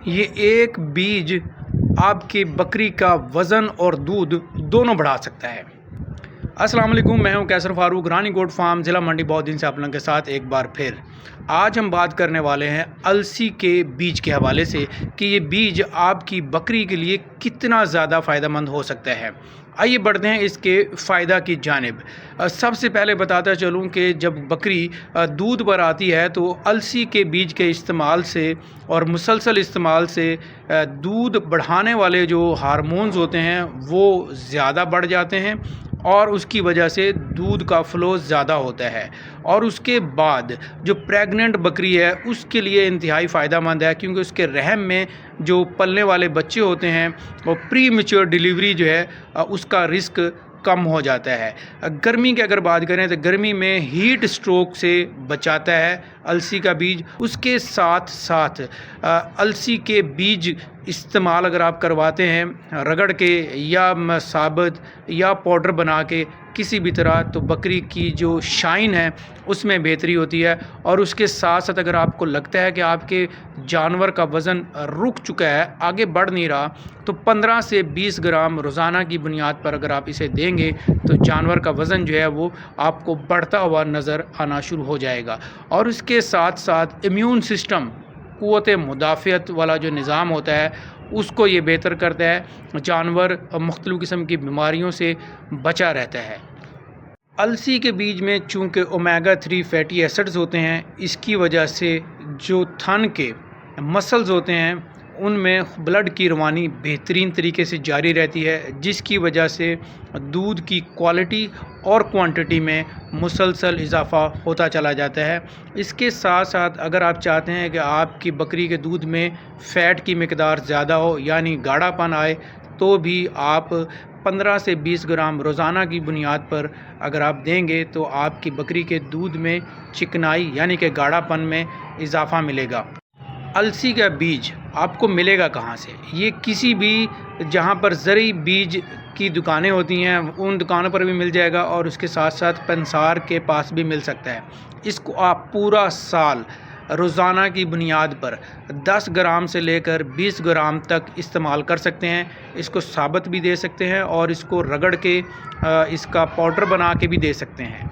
یہ ایک بیج آپ کی بکری کا وزن اور دودھ دونوں بڑھا سکتا ہے۔ السلام علیکم، میں ہوں کیسر فاروق، رانی گوٹ فارم، ضلع منڈی بہت سے آپ لوگوں کے ساتھ ایک بار پھر۔ آج ہم بات کرنے والے ہیں السی کے بیج کے حوالے سے کہ یہ بیج آپ کی بکری کے لیے کتنا زیادہ فائدہ مند ہو سکتا ہے۔ آئیے بڑھتے ہیں اس کے فائدہ کی جانب۔ سب سے پہلے بتاتا چلوں کہ جب بکری دودھ پر آتی ہے تو السی کے بیج کے استعمال سے اور مسلسل استعمال سے دودھ بڑھانے والے جو ہارمونز ہوتے ہیں وہ زیادہ بڑھ جاتے ہیں اور اس کی وجہ سے دودھ کا فلو زیادہ ہوتا ہے، اور اس کے بعد جو پریگننٹ بکری ہے اس کے لیے انتہائی فائدہ مند ہے، کیونکہ اس کے رحم میں جو پلنے والے بچے ہوتے ہیں وہ پری میچور ڈیلیوری جو ہے اس کا رسک کم ہو جاتا ہے۔ گرمی کی اگر بات کریں تو گرمی میں ہیٹ سٹروک سے بچاتا ہے السی کا بیج۔ اس کے ساتھ ساتھ السی کے بیج استعمال اگر آپ کرواتے ہیں رگڑ کے یا ثابت یا پاؤڈر بنا کے کسی بھی طرح، تو بکری کی جو شائن ہے اس میں بہتری ہوتی ہے۔ اور اس کے ساتھ ساتھ اگر آپ کو لگتا ہے کہ آپ کے جانور کا وزن رک چکا ہے، آگے بڑھ نہیں رہا، تو 15 سے 20 گرام روزانہ کی بنیاد پر اگر آپ اسے دیں گے تو جانور کا وزن جو ہے وہ آپ کو بڑھتا ہوا نظر آنا شروع ہو جائے گا۔ اور اس کے ساتھ ساتھ امیون سسٹم، قوت مدافعت والا جو نظام ہوتا ہے اس کو یہ بہتر کرتا ہے، جانور مختلف قسم کی بیماریوں سے بچا رہتا ہے۔ السی کے بیج میں چونکہ اومیگا 3 فیٹی ایسڈز ہوتے ہیں، اس کی وجہ سے جو تھن کے مسلز ہوتے ہیں ان میں بلڈ کی روانی بہترین طریقے سے جاری رہتی ہے، جس کی وجہ سے دودھ کی کوالٹی اور کوانٹٹی میں مسلسل اضافہ ہوتا چلا جاتا ہے۔ اس کے ساتھ ساتھ اگر آپ چاہتے ہیں کہ آپ کی بکری کے دودھ میں فیٹ کی مقدار زیادہ ہو، یعنی گاڑھا پن آئے، تو بھی آپ 15 سے 20 گرام روزانہ کی بنیاد پر اگر آپ دیں گے تو آپ کی بکری کے دودھ میں چکنائی یعنی کہ گاڑھا پن میں اضافہ ملے گا۔ السی کا بیج آپ کو ملے گا کہاں سے؟ یہ کسی بھی جہاں پر زرعی بیج کی دکانیں ہوتی ہیں ان دکانوں پر بھی مل جائے گا، اور اس کے ساتھ ساتھ پنسار کے پاس بھی مل سکتا ہے۔ اس کو آپ پورا سال روزانہ کی بنیاد پر 10 گرام سے لے کر 20 گرام تک استعمال کر سکتے ہیں۔ اس کو ثابت بھی دے سکتے ہیں اور اس کو رگڑ کے اس کا پاؤڈر بنا کے بھی دے سکتے ہیں۔